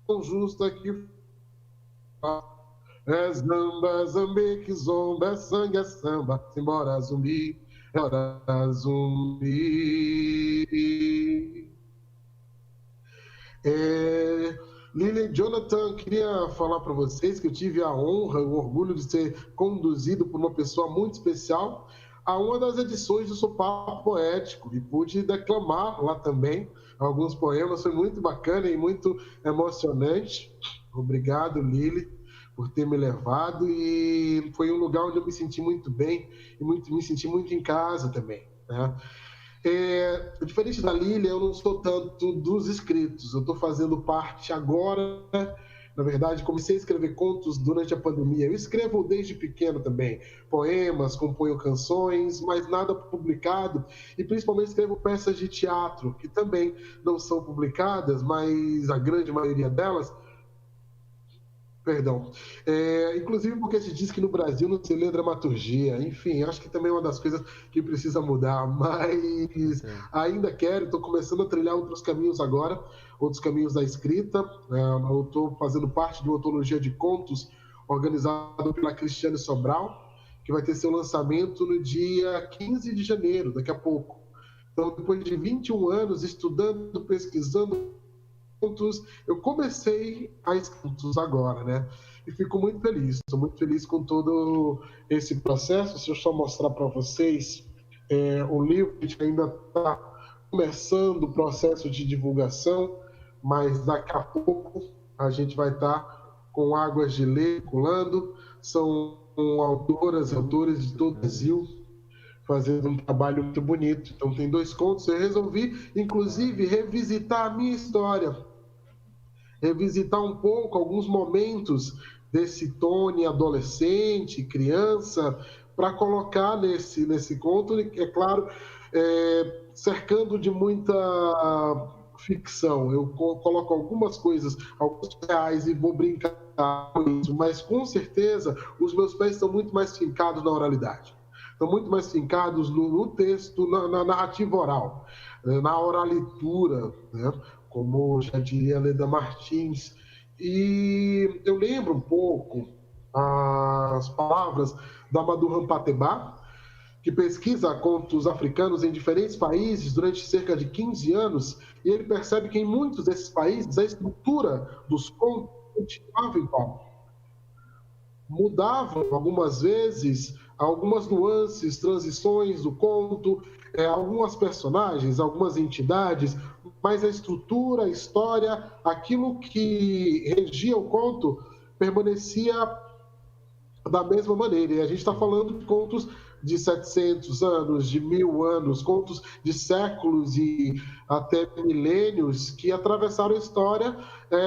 tão justa que é zamba, zambique, zomba, é sangue, é samba, simbora zumbi, embora zumbi. Lilian, Jonathan, queria falar para vocês que eu tive a honra, o orgulho de ser conduzido por uma pessoa muito especial a uma das edições do Sopapo Poético e pude declamar lá também alguns poemas. Foi muito bacana e muito emocionante. Obrigado, Lili, por ter me levado, e foi um lugar onde eu me senti muito bem e me senti muito em casa também, né? Diferente da Lília, eu não sou tanto dos escritos, eu estou fazendo parte agora. Na verdade, comecei a escrever contos durante a pandemia. Eu escrevo desde pequeno também, poemas, componho canções, mas nada publicado, e principalmente escrevo peças de teatro, que também não são publicadas, mas a grande maioria delas. Perdão. Inclusive porque se diz que no Brasil não se lê dramaturgia. Enfim, acho que também é uma das coisas que precisa mudar. Mas ainda quero, estou começando a trilhar outros caminhos agora, outros caminhos da escrita. Eu estou fazendo parte de uma antologia de contos organizada pela Cristiane Sobral, que vai ter seu lançamento no dia 15 de janeiro, daqui a pouco. Então, depois de 21 anos estudando, pesquisando, eu comecei a escritos agora, né? E fico muito feliz, estou muito feliz com todo esse processo. Se eu só mostrar para vocês o livro, a gente ainda está começando o processo de divulgação, mas daqui a pouco a gente vai estar com Águas de Lei circulando. São autoras e autores de todo o Brasil fazendo um trabalho muito bonito. Então tem 2 contos. Eu resolvi, inclusive, revisitar a minha história, revisitar um pouco alguns momentos desse Tony adolescente, criança, para colocar nesse conto, é claro, cercando de muita ficção. Eu coloco algumas coisas, alguns reais, e vou brincar com isso, mas com certeza os meus pés estão muito mais fincados na oralidade. Estão muito mais fincados no texto, na narrativa oral, na oralitura, né? Como já diria Leda Martins. E eu lembro um pouco as palavras do Amadou Rampateba, que pesquisa contos africanos em diferentes países durante cerca de 15 anos, e ele percebe que em muitos desses países a estrutura dos contos continuava igual. Mudavam algumas vezes algumas nuances, transições do conto, algumas personagens, algumas entidades, mas a estrutura, a história, aquilo que regia o conto permanecia da mesma maneira. E a gente está falando de contos de 700 anos, de 1000 anos, contos de séculos e até milênios que atravessaram a história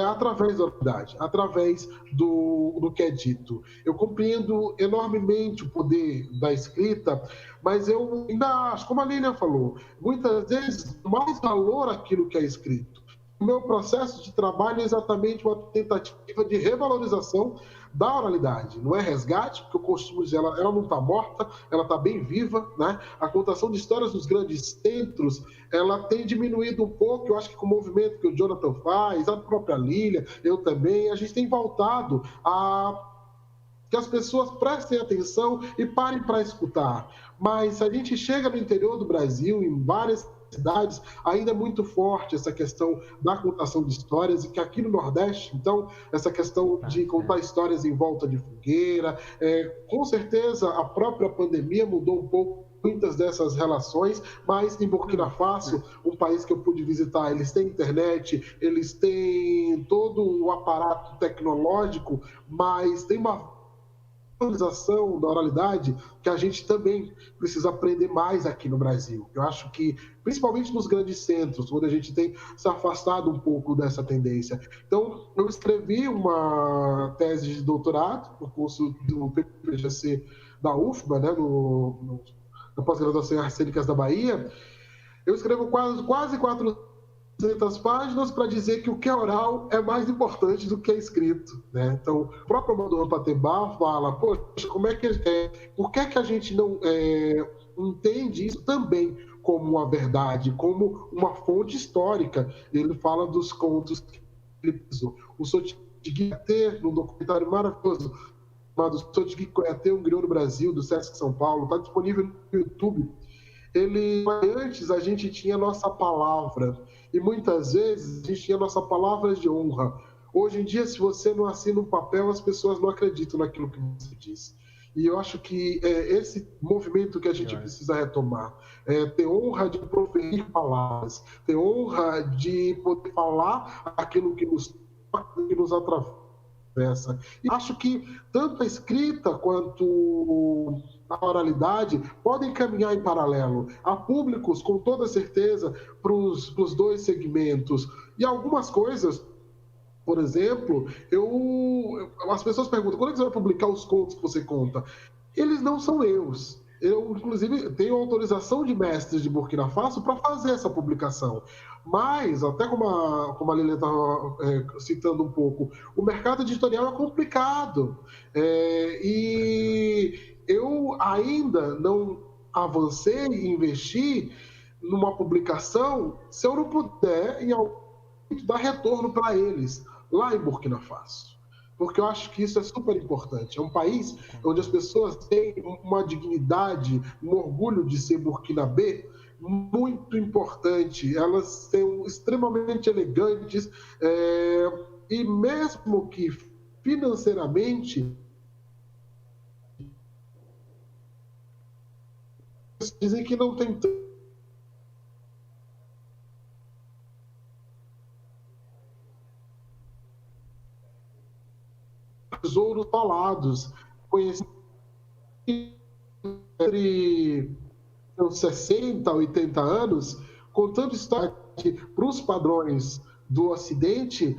através da oralidade, através do que é dito. Eu compreendo enormemente o poder da escrita, mas eu ainda acho, como a Lilian falou, muitas vezes mais valor aquilo que é escrito. O meu processo de trabalho é exatamente uma tentativa de revalorização da oralidade. Não é resgate, porque eu costumo dizer, ela não está morta, ela está bem viva, né? A contação de histórias dos grandes centros, ela tem diminuído um pouco, eu acho que com o movimento que o Jonathan faz, a própria Lília, eu também, a gente tem voltado a que as pessoas prestem atenção e parem para escutar. Mas se a gente chega no interior do Brasil, em várias cidades, ainda é muito forte essa questão da contação de histórias, e que aqui no Nordeste, então, essa questão de contar histórias em volta de fogueira, com certeza a própria pandemia mudou um pouco muitas dessas relações, mas em Burkina Faso, um país que eu pude visitar, eles têm internet, eles têm todo o aparato tecnológico, mas tem uma valorização da oralidade que a gente também precisa aprender mais aqui no Brasil. Eu acho que, principalmente nos grandes centros, onde a gente tem se afastado um pouco dessa tendência. Então, eu escrevi uma tese de doutorado no curso do PPGC da UFBA, né, na pós-graduação em Artes Cênicas da Bahia. Eu escrevo quase 400 páginas para dizer que o que é oral é mais importante do que é escrito, né? Então, o próprio Amadou Rampateba fala, poxa, por que a gente não entende isso também como uma verdade, como uma fonte histórica? Ele fala dos contos que ele pisou. O Sotigui Coetê, num documentário maravilhoso chamado Sotigui Coetê, um griot no Brasil, do Sesc São Paulo, está disponível no YouTube. Antes a gente tinha nossa palavra, e muitas vezes a gente tinha nossa palavra de honra. Hoje em dia, se você não assina um papel, as pessoas não acreditam naquilo que você diz. E eu acho que é esse movimento que a gente precisa retomar. Ter honra de proferir palavras, ter honra de poder falar aquilo que nos atravessa. E acho que tanto a escrita quanto a oralidade podem caminhar em paralelo. Há públicos, com toda certeza, para os dois segmentos. E algumas coisas, por exemplo, as pessoas perguntam, quando é que você vai publicar os contos que você conta? Eles não são meus. Eu, inclusive, tenho autorização de mestres de Burkina Faso para fazer essa publicação. Mas, até como a Lilian estava citando um pouco, o mercado editorial é complicado. E eu ainda não avancei e investi numa publicação se eu não puder, em algum momento, dar retorno para eles, lá em Burkina Faso. Porque eu acho que isso é super importante. É um país onde as pessoas têm uma dignidade, um orgulho de ser burkinabê muito importante. Elas são extremamente elegantes e mesmo que financeiramente dizem que não tem tesouros falados, conheci entre uns 60, 80 anos, contando história que, para os padrões do Ocidente,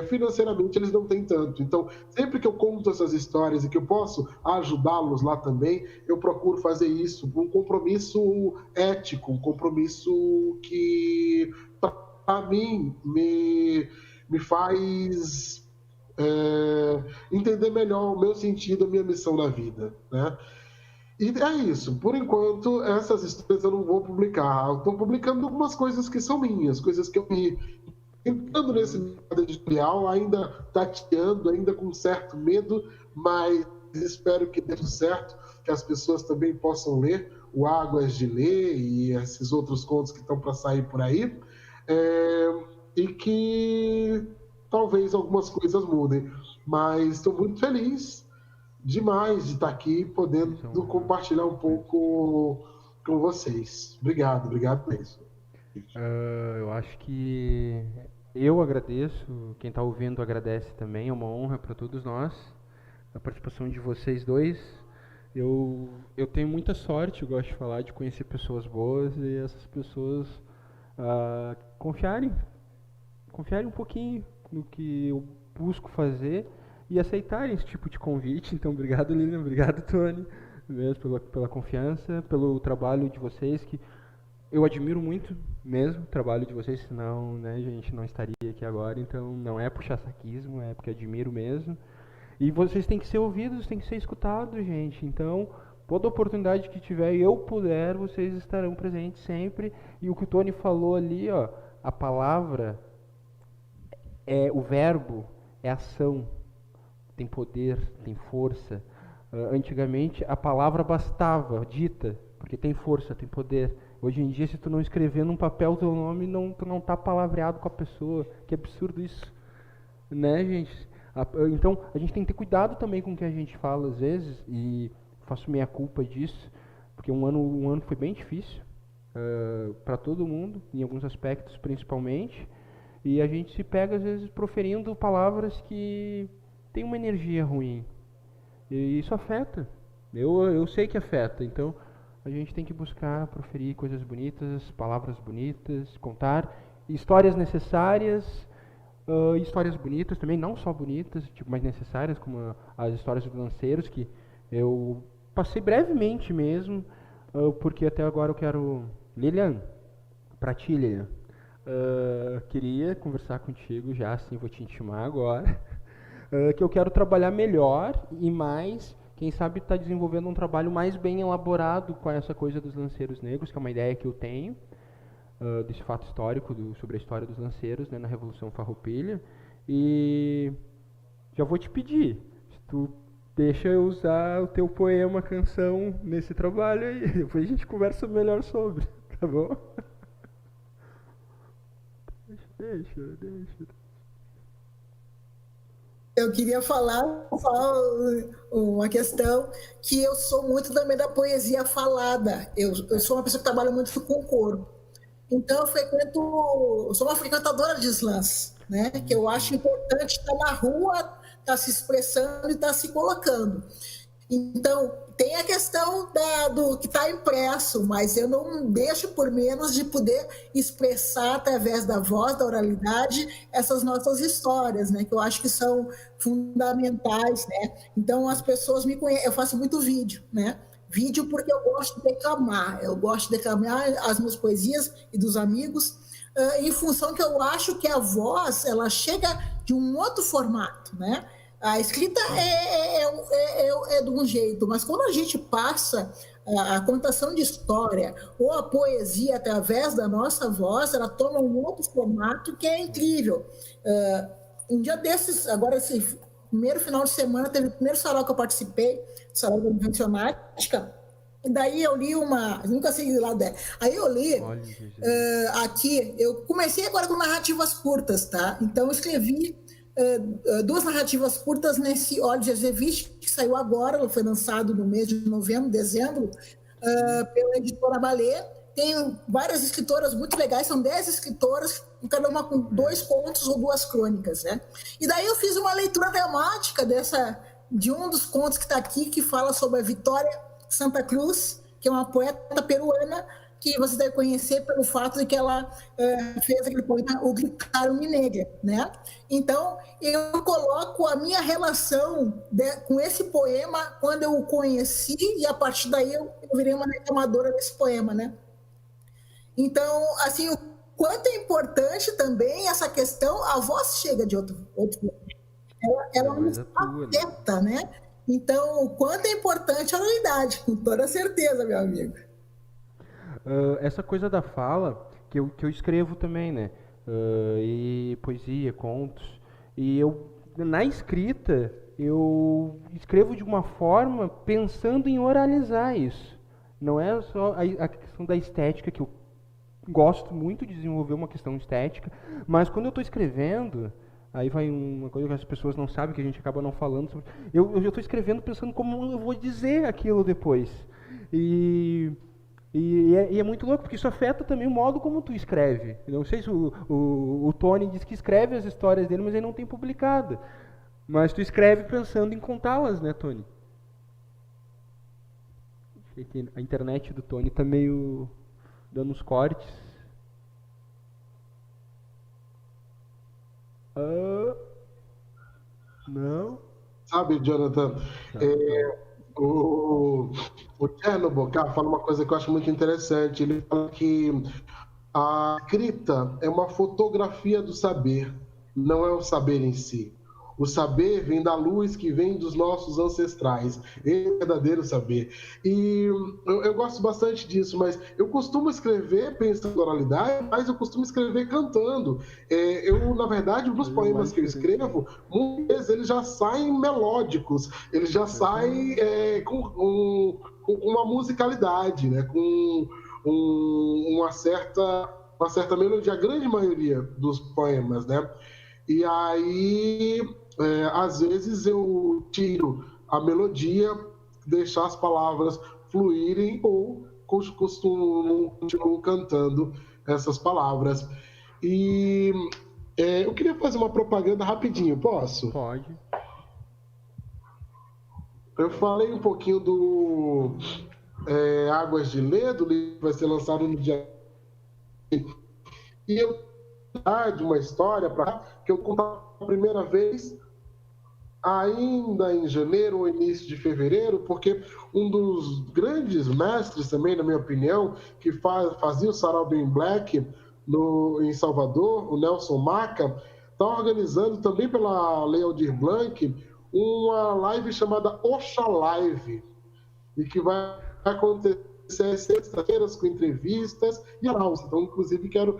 financeiramente eles não têm tanto. Então, sempre que eu conto essas histórias e que eu posso ajudá-los lá também, eu procuro fazer isso com um compromisso ético, um compromisso que, para mim, me faz entender melhor o meu sentido, a minha missão na vida, né? E é isso. Por enquanto, essas histórias eu não vou publicar. Eu estou publicando algumas coisas que são minhas, coisas que eu me entrando nesse mercado editorial, ainda tateando, ainda com certo medo, mas espero que dê tudo certo, que as pessoas também possam ler o Águas de Lê e esses outros contos que estão para sair por aí, e que talvez algumas coisas mudem. Mas estou muito feliz demais de estar aqui, podendo compartilhar um pouco com vocês. Obrigado mesmo. Eu acho que eu agradeço, quem está ouvindo agradece também, é uma honra para todos nós, a participação de vocês dois. Eu tenho muita sorte, eu gosto de falar, de conhecer pessoas boas e essas pessoas confiarem um pouquinho no que eu busco fazer e aceitarem esse tipo de convite. Então, obrigado, Lilian, obrigado, Tony, mesmo pela confiança, pelo trabalho de vocês, que eu admiro muito mesmo o trabalho de vocês, senão, né, a gente não estaria aqui agora. Então, não é puxar saquismo, é porque admiro mesmo. E vocês têm que ser ouvidos, têm que ser escutados, gente. Então, toda oportunidade que tiver e eu puder, vocês estarão presentes sempre. E o que o Tony falou ali, ó, a palavra, o verbo é ação, tem poder, tem força. Antigamente, a palavra bastava, dita, porque tem força, tem poder. Hoje em dia, se tu não escrever num papel o teu nome, tu não tá palavreado com a pessoa. Que absurdo isso, né, gente? Então, a gente tem que ter cuidado também com o que a gente fala às vezes, e faço meia culpa disso, porque um ano foi bem difícil para todo mundo, em alguns aspectos principalmente, e a gente se pega às vezes proferindo palavras que têm uma energia ruim, e isso afeta. Eu sei que afeta, então a gente tem que buscar proferir coisas bonitas, palavras bonitas, contar histórias necessárias, histórias bonitas também, não só bonitas, tipo, mas necessárias, como as histórias dos lanceiros, que eu passei brevemente mesmo, porque até agora eu quero... Lilian, pra ti, Lilian, queria conversar contigo já, assim, vou te intimar agora, que eu quero trabalhar melhor e mais... Quem sabe está desenvolvendo um trabalho mais bem elaborado com essa coisa dos lanceiros negros, que é uma ideia que eu tenho, desse fato histórico, sobre a história dos lanceiros, né, na Revolução Farroupilha. E já vou te pedir, se tu deixa eu usar o teu poema, canção, nesse trabalho aí. Depois a gente conversa melhor sobre, tá bom? Deixa. Eu queria falar uma questão que eu sou muito também da poesia falada. Eu sou uma pessoa que trabalha muito com coro. Então, eu sou uma frequentadora de slams, né? Que eu acho importante estar na rua, estar se expressando e estar se colocando. Então, tem a questão do que está impresso, mas eu não deixo por menos de poder expressar através da voz, da oralidade, essas nossas histórias, né? Que eu acho que são fundamentais, né? Então, as pessoas me conhecem, eu faço muito vídeo, né? Vídeo porque eu gosto de declamar as minhas poesias e dos amigos, em função que eu acho que a voz, ela chega de um outro formato, né? A escrita é de um jeito, mas quando a gente passa a contação de história ou a poesia através da nossa voz, ela toma um outro formato que é incrível. Um dia desses, agora esse primeiro final de semana, teve o primeiro sarau que eu participei, sarau da Invencionática, e daí eu li nunca sei de lado dela. Aí eu li aqui, eu comecei agora com narrativas curtas, tá? Então eu escrevi 2 narrativas curtas nesse Olhos de Azevedo, que saiu agora, foi lançado no mês de novembro, dezembro, pela editora Balê, tem várias escritoras muito legais, são 10 escritoras, cada uma com 2 contos ou 2 crônicas, né? E daí eu fiz uma leitura dramática de um dos contos que está aqui, que fala sobre a Vitória Santa Cruz, que é uma poeta peruana, que você deve conhecer pelo fato de que ela fez aquele poema O Gritar-me Negra, né? Então, eu coloco a minha relação com esse poema quando eu o conheci, e a partir daí eu virei uma declamadora desse poema, né? Então, assim, o quanto é importante também essa questão, a voz chega de outro ela nos afeta, né? Então, o quanto é importante a oralidade, com toda certeza, meu amigo. Essa coisa da fala, que eu escrevo também, né? E poesia, contos. E eu, na escrita, eu escrevo de uma forma pensando em oralizar isso. Não é só a questão da estética, que eu gosto muito de desenvolver uma questão estética, mas quando eu estou escrevendo, aí vai uma coisa que as pessoas não sabem, que a gente acaba não falando sobre. Eu já estou escrevendo pensando como eu vou dizer aquilo depois. E é muito louco, porque isso afeta também o modo como tu escreve. Eu não sei se o Tony diz que escreve as histórias dele, mas ele não tem publicado. Mas tu escreve pensando em contá-las, né, Tony? A internet do Tony tá meio dando uns cortes. Não? Sabe, Jonathan, o Chernobyl fala uma coisa que eu acho muito interessante. Ele fala que a escrita é uma fotografia do saber, não é o saber em si. O saber vem da luz que vem dos nossos ancestrais. Esse é o verdadeiro saber. E eu gosto bastante disso, mas eu costumo escrever pensando na oralidade, mas eu costumo escrever cantando. Na verdade, nos poemas que eu escrevo, muitas vezes eles já saem melódicos, eles já saem com uma musicalidade, né? Com uma certa melodia, a grande maioria dos poemas, né? E aí, às vezes eu tiro a melodia, deixar as palavras fluírem, ou continuo cantando essas palavras. E eu queria fazer uma propaganda rapidinho, posso? Pode. Eu falei um pouquinho do Águas de Lê, do livro que vai ser lançado no dia... E eu de uma história que eu contava a primeira vez ainda em janeiro ou início de fevereiro, porque um dos grandes mestres também, na minha opinião, que fazia o Sarau Bem Black em Salvador, o Nelson Maca, está organizando também pela Lei Aldir Blanc uma live chamada Oxalive, e que vai acontecer sexta-feiras com entrevistas e aulas. Então, inclusive, quero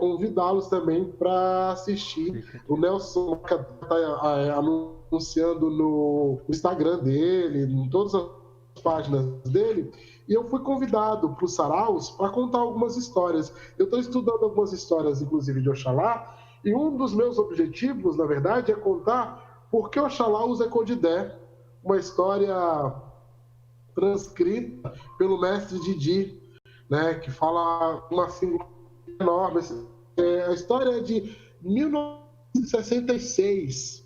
convidá-los também para assistir. O Nelson está anunciando no Instagram dele, em todas as páginas dele, e eu fui convidado para os saraus para contar algumas histórias. Eu estou estudando algumas histórias, inclusive, de Oxalá, e um dos meus objetivos, na verdade, é contar por que Oxalá usa Codidé, uma história transcrita pelo mestre Didi, né, que fala uma singularidade enorme. A história é de 1966.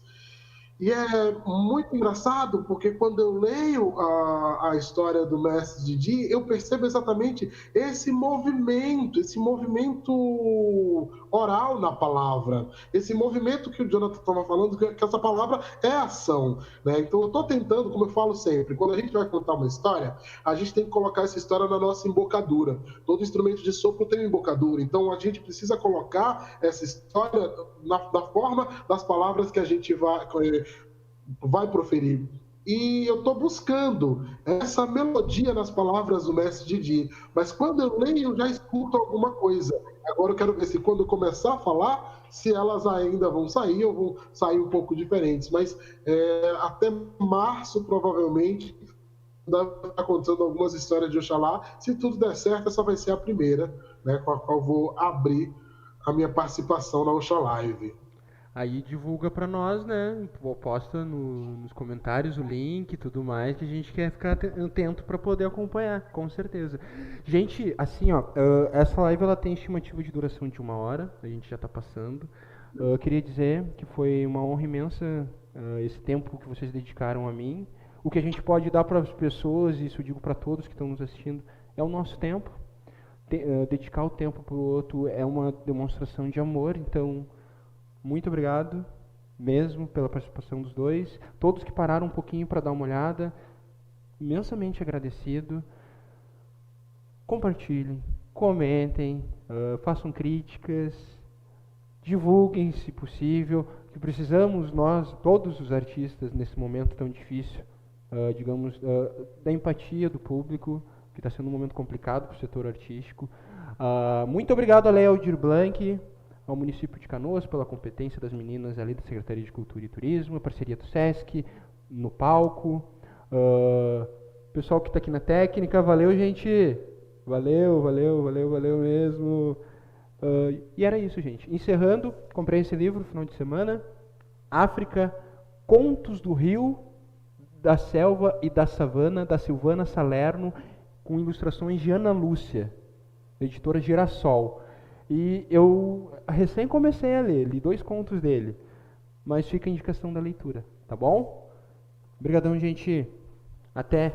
E é muito engraçado, porque quando eu leio a história do mestre Didi, eu percebo exatamente esse movimento oral na palavra, esse movimento que o Jonathan estava falando, que essa palavra é ação, né? Então eu estou tentando, como eu falo sempre, quando a gente vai contar uma história, a gente tem que colocar essa história na nossa embocadura. Todo instrumento de sopro tem uma embocadura, então a gente precisa colocar essa história na forma das palavras que a gente vai proferir. E eu estou buscando essa melodia nas palavras do mestre Didi. Mas quando eu leio, eu já escuto alguma coisa. Agora eu quero ver se quando eu começar a falar, se elas ainda vão sair ou vão sair um pouco diferentes. Mas até março, provavelmente, está contando algumas histórias de Oxalá. Se tudo der certo, essa vai ser a primeira, né, com a qual vou abrir a minha participação na Oxalive. Aí divulga pra nós, né? Posta nos comentários o link e tudo mais, que a gente quer ficar atento pra poder acompanhar, com certeza. Gente, assim, ó, essa live ela tem estimativa de duração de 1 hora, a gente já tá passando. Queria dizer que foi uma honra imensa esse tempo que vocês dedicaram a mim. O que a gente pode dar para as pessoas, e isso eu digo para todos que estão nos assistindo, é o nosso tempo. Dedicar o tempo para o outro é uma demonstração de amor, então muito obrigado mesmo pela participação dos dois. Todos que pararam um pouquinho para dar uma olhada, imensamente agradecido. Compartilhem, comentem, façam críticas, divulguem se possível, que precisamos nós, todos os artistas, nesse momento tão difícil, digamos, da empatia do público, que está sendo um momento complicado para o setor artístico. Muito obrigado a Lei Aldir Blanc, ao município de Canoas, pela competência das meninas ali da Secretaria de Cultura e Turismo, a parceria do SESC, no palco. Pessoal que está aqui na técnica, valeu, gente! Valeu mesmo! E era isso, gente. Encerrando, comprei esse livro no final de semana, África, Contos do Rio, da Selva e da Savana, da Silvana Salerno, com ilustrações de Ana Lúcia, editora Girassol. E eu recém comecei a ler, li 2 contos dele, mas fica a indicação da leitura, tá bom? Obrigadão, gente. Até.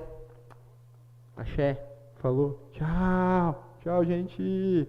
Axé. Falou. Tchau. Tchau, gente.